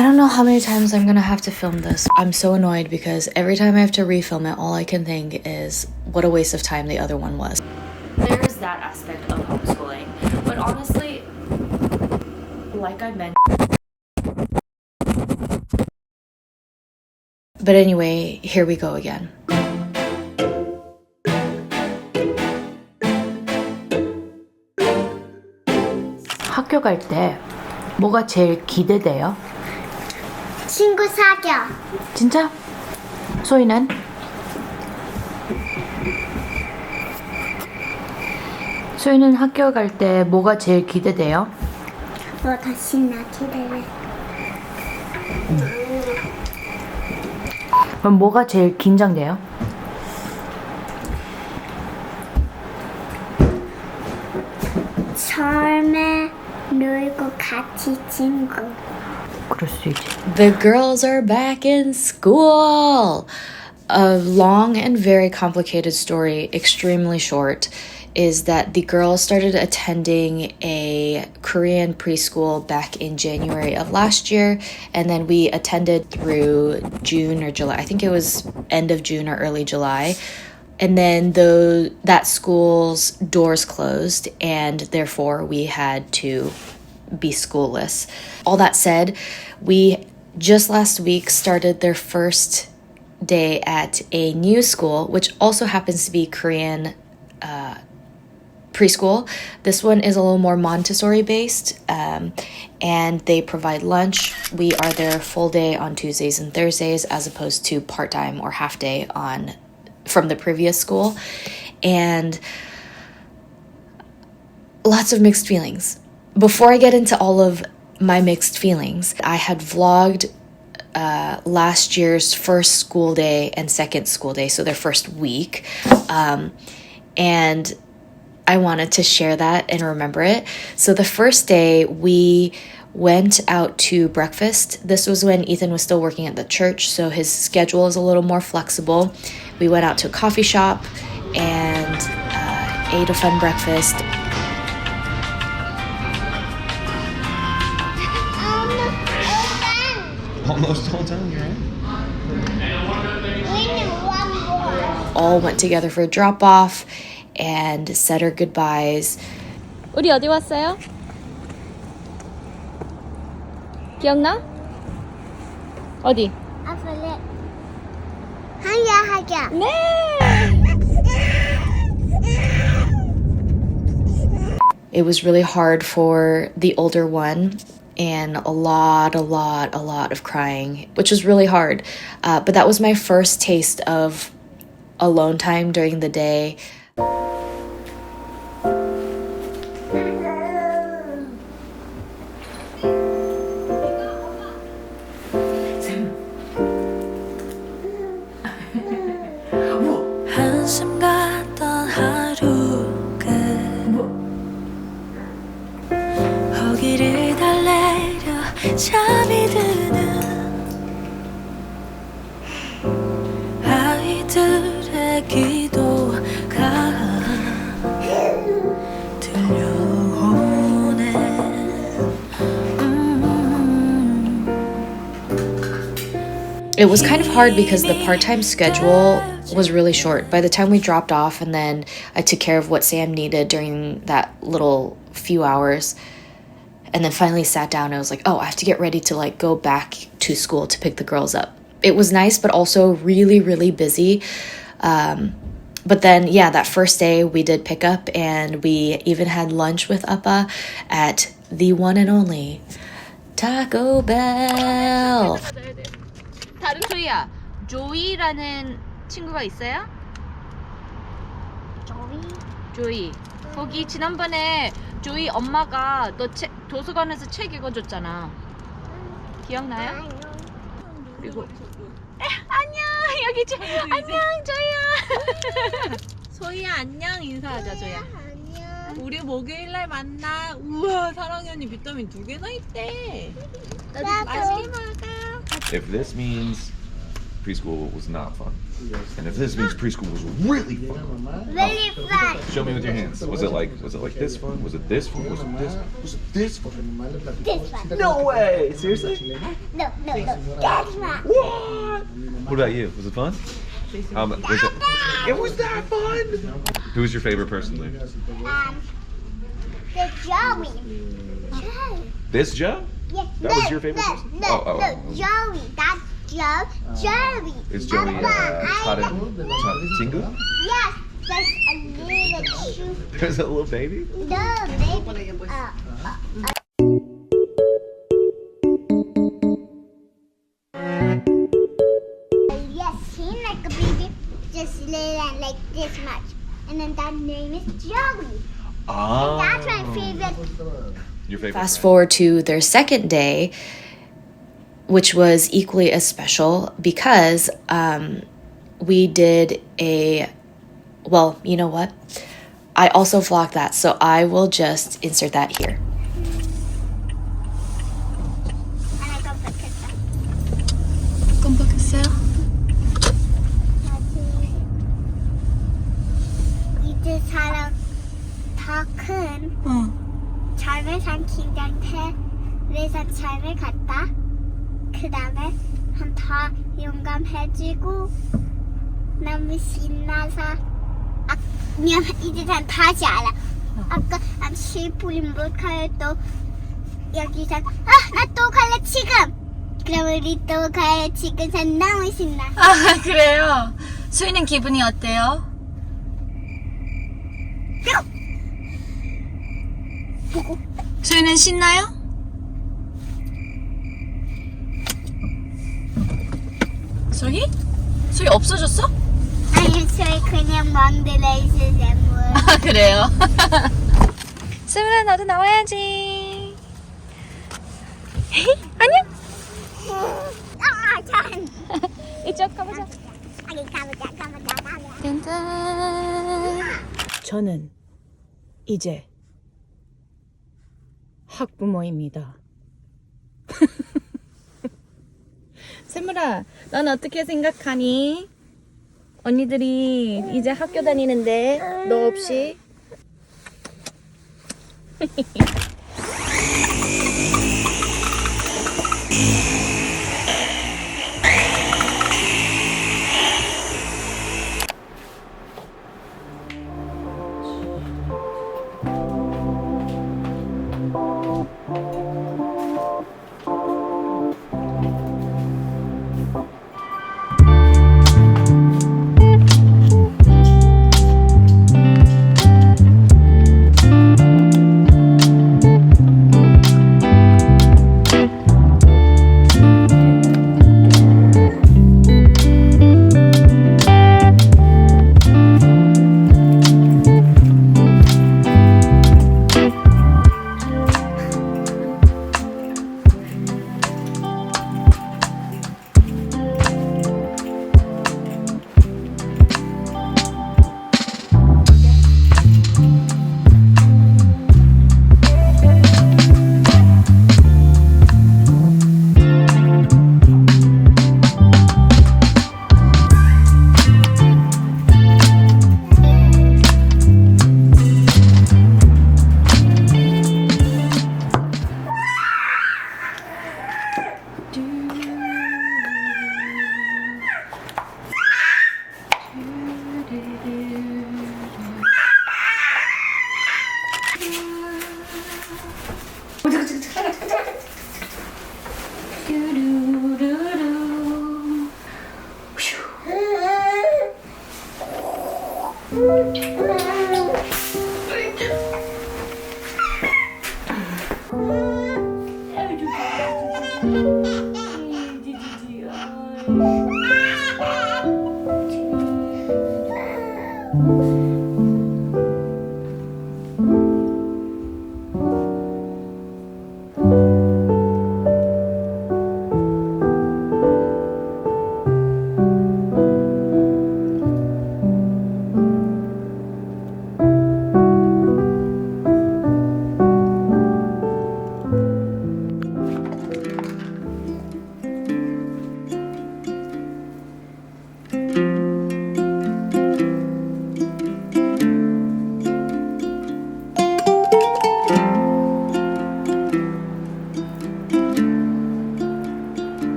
I don't know how many times I'm gonna have to film this. I'm so annoyed because every time I have to refilm it, all I can think is what a waste of time the other one was. There's that aspect of homeschooling, but honestly, like I mentioned. But anyway, here we go again. 학교 갈 때 뭐가 제일 기대돼요? 친구 사겨. 진짜? 소희는? 소희는 학교 갈 때 뭐가 제일 기대돼요? 더 신나 기대해. 그럼 뭐가 제일 긴장돼요? 처음에 놀고 같이 친구. 그럴 수 있지. The girls are back in school! A long and very complicated story, extremely short, is that the girls started attending a Korean preschool back in January of last year, and then we attended through June or July. I think it was end of June or early July. And then that school's doors closed, and therefore we had to be schoolless. All that said, we just last week started their first day at a new school, which also happens to be Korean preschool. This one is a little more Montessori based, and they provide lunch. We are there full day on Tuesdays and Thursdays as opposed to part-time or half day from the previous school, and lots of mixed feelings. Before I get into all of my mixed feelings, I had vlogged last year's first school day and second school day, so their first week, and I wanted to share that and remember it. So the first day we went out to breakfast. This was when Ethan was still working at the church, so his schedule is a little more flexible. We went out to a coffee shop and ate a fun breakfast. Almost all done, you're right. All went together for a drop-off and said our goodbyes. 우리 어디 왔어요? 기억나? 어디? 아빠네. 하자. 네! It was really hard for the older one, and a lot of crying, which was really hard. But that was my first taste of alone time during the day. 한숨 같던 하루 끝 허기를 달래려 잠이 드는 아이들의 기도가 들려오네. It was kind of hard because the part-time schedule was really short. By the time we dropped off and then I took care of what Sam needed during that little few hours and then finally sat down, I was like, oh, I have to get ready to go back to school to pick the girls up. It was nice, but also really busy. But then, yeah, that first day we did pick up and we even had lunch with Appa at the one and only Taco Bell. 다른 소희야, 조이라는 친구가 있어요? 조이. 거기 지난번에 조이 엄마가 너 도서관에서 책 읽어줬잖아. 기억나요? 그리고 안녕 여기 안녕 조이야. 소희야 안녕 인사하자 조야. 안녕. 우리 목요일날 만나. 우와 사랑이 언니 비타민 2개나 있대. 나도 맛있게 먹어. If this means preschool was not fun. And if this means preschool was really fun, Really fun. show me with your hands. Was it like this fun? Was it this fun? Was it this fun? This one. No way! Seriously? No. That's one. What? What about you? Was it fun? Was it was that fun? Who was your favorite person there? The Joey. Joey. This Joe? Yeah. That was your favorite person? No, Oh. Joey. That's Joe. Joey. Is Joey Tingu? Yes, there's a little shoe. There's a little baby? No, baby. Yes, seem like a baby, just little like this much. And then that name is Joey. Oh. That's my favorite. Your favorite Fast friend. forward to their second day, which was equally as special because we did well, you know what? I also vlogged that, so I will just insert that here. And I got the kiss. 깜빡했어요? 이제 사람 더 큰 젊은 삼키한테 위해서 삶을 갔다. 그 다음에 한 더 용감해지고 너무 신나서 미안 이제 난 다시 알아. 아까 한 10분 못 가요 또 여기서 나 또 갈래 지금. 그럼 우리 또 가요 지금 난 너무 신나. 아 그래요? 수희는 기분이 어때요? 수희는 신나요? 수희? 수희 없어졌어? 아니 저희 그냥 만들어 있을 샘물. 아 그래요? 수민아 나도 나와야지. 안녕. 전. 이쪽 가보자. 아니 가보자. 짠짠. 저는 이제 학부모입니다. 세물아, 넌 어떻게 생각하니? 언니들이 이제 학교 다니는데 너 없이?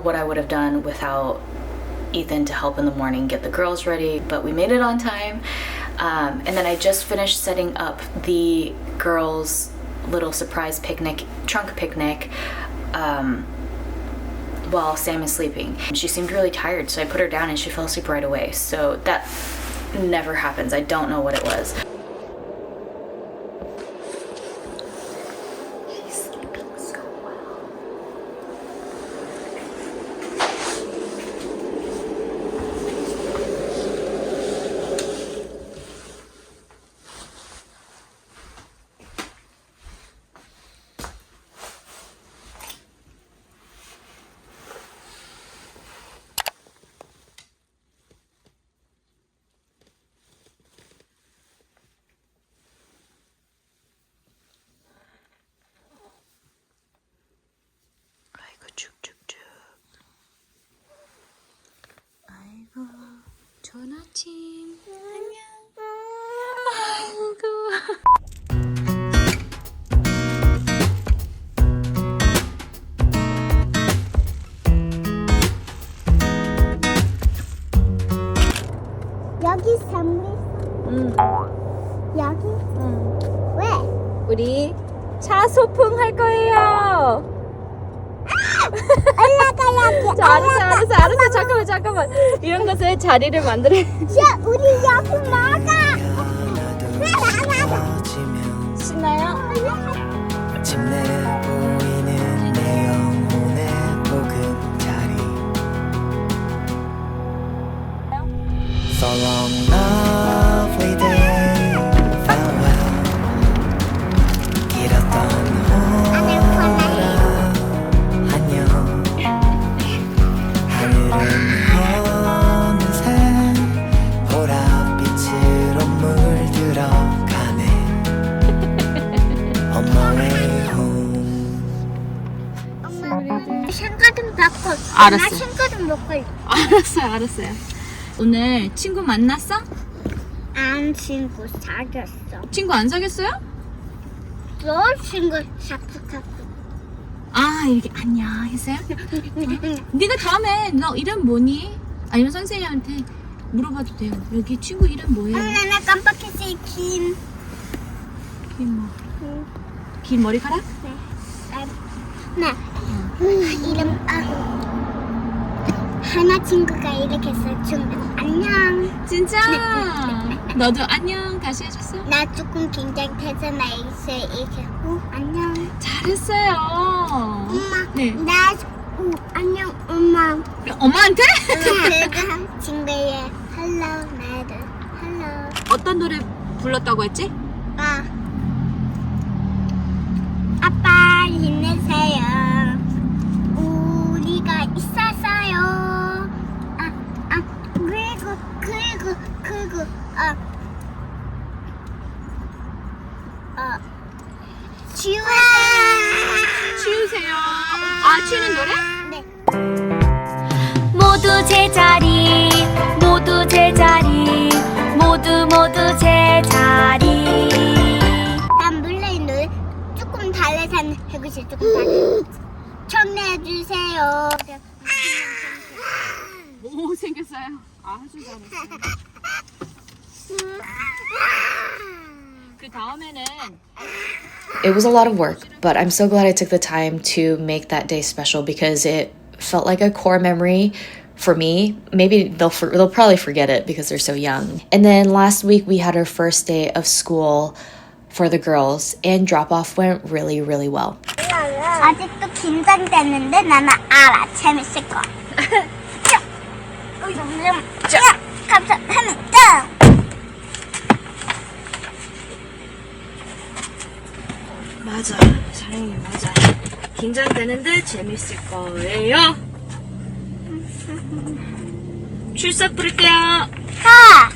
what I would have done without Ethan to help in the morning get the girls ready, but we made it on time. And then I just finished setting up the girls' little surprise picnic, trunk picnic, while Sam is sleeping. She seemed really tired, so I put her down and she fell asleep right away. So that never happens. I don't know what it was. He's sleeping so well. 아이고 쭉쭉쭉. 아이고 좋은 아침. 안녕. 아이고. 여기 선물. 응. 여기? 응. 왜? 우리 차 소풍 할 거예요. 올라가야지. 자, 알았어. 잠깐만. 이런 것에 자리를 만들어. 야, 우리 여기 먹어. 신나요? 침내 보이는 내 영혼의 보금자리 So long lovely day farewell 길었던 호라 안녕 하늘은 어느새 보랏빛으로 물들어가네 On my way home 엄마, 샹가든 바꿔. 알았어. 나 샹가든 먹고 있어. 알았어요. 오늘 친구 만났어? 안 친구 사귀었어. 친구 안 사귀었어요? 너 친구 삭삭삭. 아, 이렇게 안녕 했어요? 네가 다음에 너 이름 뭐니? 아니면 선생님한테 물어봐도 돼요. 여기 친구 이름 뭐예요? 엄마, 나 깜빡했어. 긴. 긴 머리카락? 나 이름 하나 친구가 이렇게 써주면 안녕. 진짜? 너도 안녕 다시 해줬어? 나 조금 긴장돼서 나 이렇게 안녕. 잘했어요. 엄마. 네. 나 안녕 엄마. 엄마한테? 그가 친구의 hello 나도 hello. 어떤 노래 불렀다고 했지? 아빠 힘내세요. 우리가 있었어요. 그리고 치우세요. 치우는 노래? 네. 모두 제자리 모두 제자리 난 몰래 이 노래 조금 달래서 해보세요. 조금 달래. 청해주세요. 오, 생겼어요. 아주 잘했어요. 그 다음에는 It was a lot of work, but I'm so glad I took the time to make that day special because it felt like a core memory for me. Maybe they'll probably forget it because they're so young. And then last week we had our first day of school for the girls and drop-off went really, really well. 아직도 긴장되는데 나는 알아. 재밌을 거야. 감사합니다. 맞아, 사랑이 맞아. 긴장되는데 재밌을 거예요. 출석 부를게요. 가!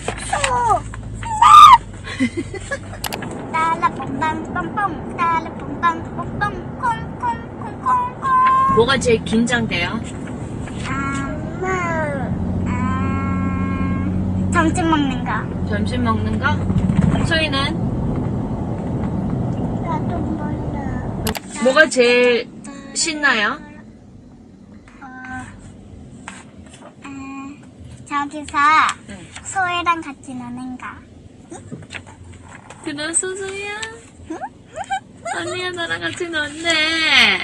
따라뽕빵빵빵 따라뽕빵빵빵 콩콩콩콩콩. 뭐가 제일 긴장돼요? 점심 먹는 거. 점심 먹는 거? 소희는? 나도 몰라. 뭐가 제일 신나요? 저기서 소희랑 같이 노는 거. 들었어, 소희야? 언니가 나랑 같이 놀래.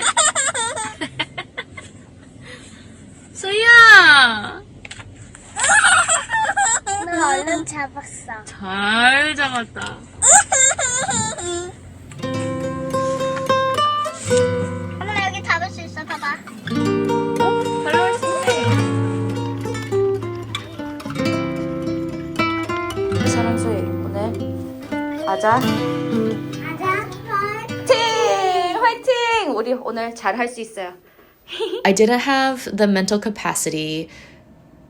소희야! 너 얼른 잡았어. 잘 잡았다. 엄마 여기 잡을 수 있어, 봐봐. 발로 할 수 있네. 사랑 소희 오늘 가자. 가자. 화이팅! 화이팅! 우리 오늘 잘 할 수 있어요. I didn't have the mental capacity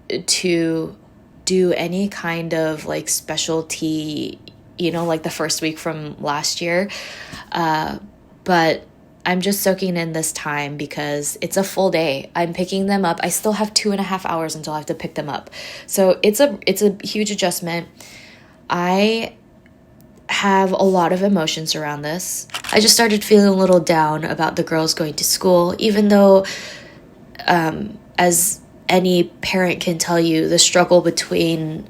to do any kind of like specialty, you know, like the first week from last year. But I'm just soaking in this time because it's a full day. I'm picking them up. I still have 2.5 hours until I have to pick them up. So it's a huge adjustment. I have a lot of emotions around this. I just started feeling a little down about the girls going to school, even though, as any parent can tell you, the struggle between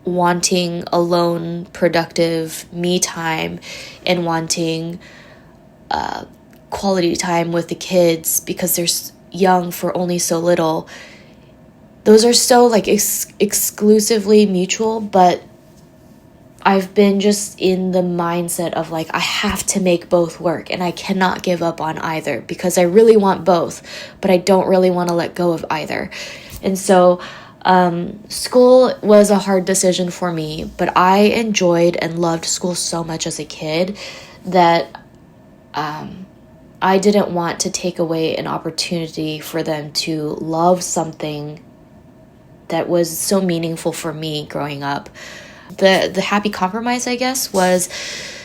wanting alone, productive me time and wanting quality time with the kids because they're young for only so little, those are so like exclusively mutual, but I've been just in the mindset of like, I have to make both work and I cannot give up on either because I really want both, but I don't really want to let go of either. And so school was a hard decision for me, but I enjoyed and loved school so much as a kid that I didn't want to take away an opportunity for them to love something that was so meaningful for me growing up. The happy compromise, I guess, was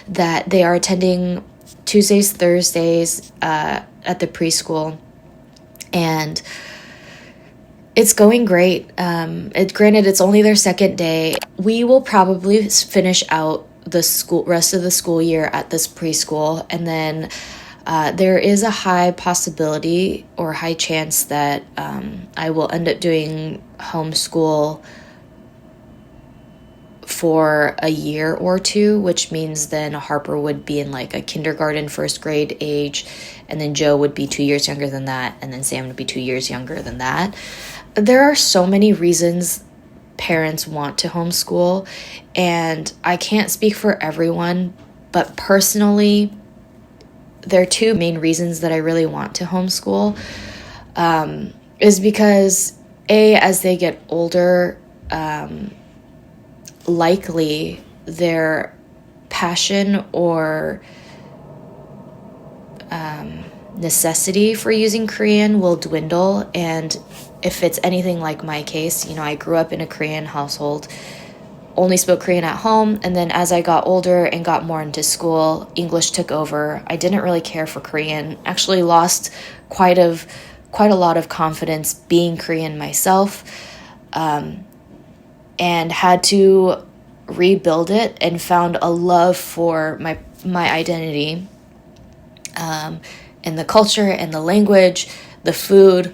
that they are attending Tuesdays, Thursdays at the preschool, and it's going great. Granted, it's only their second day. We will probably finish out the rest of the school year at this preschool, and then there is a high possibility or high chance that I will end up doing homeschool for a year or two, which means then Harper would be in like a kindergarten, first grade age, and then Joe would be 2 years younger than that, and then Sam would be 2 years younger than that. There are so many reasons parents want to homeschool, and I can't speak for everyone, but personally, there are two main reasons that I really want to homeschool, is because as they get older, likely their passion or necessity for using Korean will dwindle. And if it's anything like my case, you know, I grew up in a Korean household, only spoke Korean at home, and then as I got older and got more into school, English took over. I didn't really care for Korean, actually lost quite a lot of confidence being Korean myself, and had to rebuild it and found a love for my identity, and the culture and the language, the food,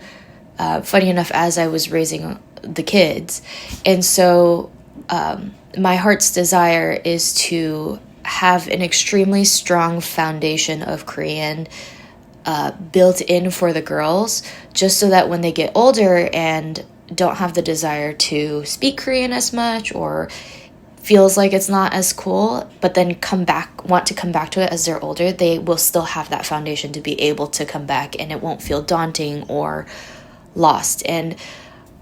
funny enough, as I was raising the kids. And so my heart's desire is to have an extremely strong foundation of Korean built in for the girls, just so that when they get older and don't have the desire to speak Korean as much or feels like it's not as cool, but then want to come back to it as they're older, they will still have that foundation to be able to come back and it won't feel daunting or lost. And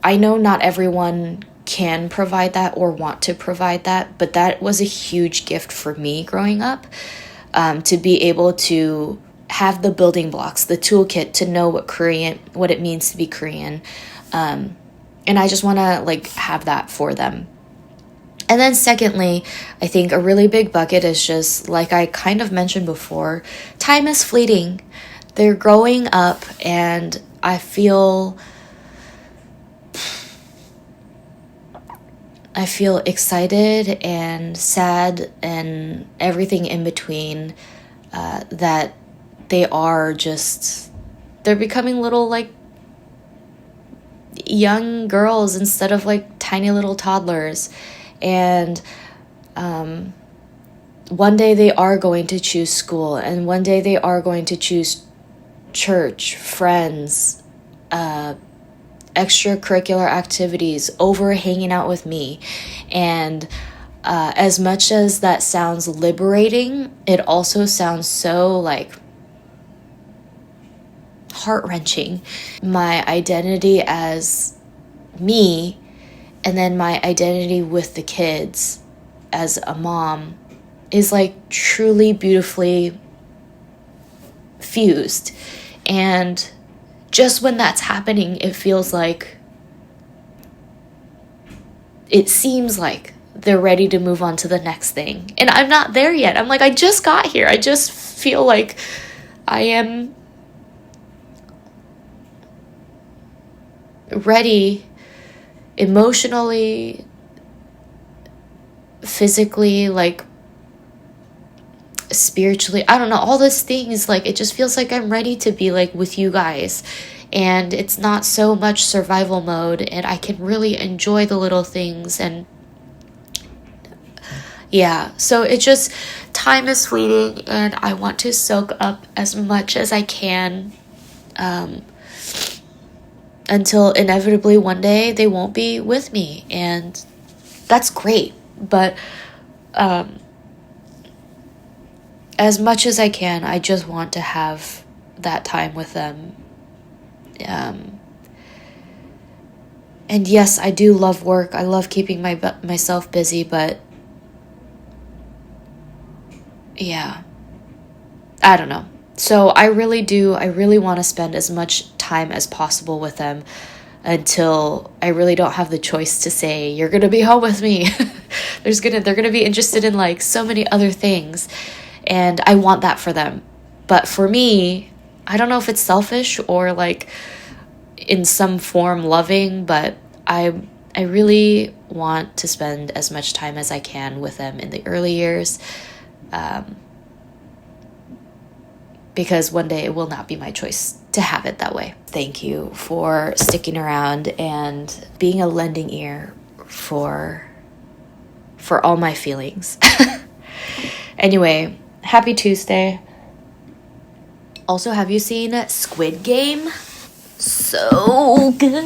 I know not everyone can provide that or want to provide that, but that was a huge gift for me growing up, to be able to have the building blocks, the toolkit to know what it means to be Korean. And I just want to like have that for them. And then secondly, I think a really big bucket is just, like I kind of mentioned before, time is fleeting. They're growing up, and I feel excited and sad and everything in between, that they're becoming little, like, young girls instead of like tiny little toddlers. And one day they are going to choose school, and one day they are going to choose church, friends, extracurricular activities over hanging out with me. And as much as that sounds liberating, it also sounds so like heart-wrenching. My identity as me, and then my identity with the kids as a mom, is like truly beautifully fused. And just when that's happening, it feels like, it seems like they're ready to move on to the next thing. And I'm not there yet. I'm like, I just got here. I just feel like I am ready emotionally, physically, like spiritually. I don't know, all these things. Like, it just feels like I'm ready to be like with you guys. And it's not so much survival mode, and I can really enjoy the little things. And yeah, so it just, time is fleeting, and I want to soak up as much as I can, until inevitably one day they won't be with me, and that's great. But as much as I can, I just want to have that time with them. And yes, I do love work. I love keeping myself busy, but yeah, I don't know. So I really want to spend as much time as possible with them until I really don't have the choice to say, you're going to be home with me. They're going to be interested in like so many other things. And I want that for them. But for me, I don't know if it's selfish or like in some form loving, but I really want to spend as much time as I can with them in the early years. Because one day it will not be my choice to have it that way. Thank you for sticking around and being a lending ear for all my feelings. Anyway, happy Tuesday. Also, have you seen Squid Game? So good.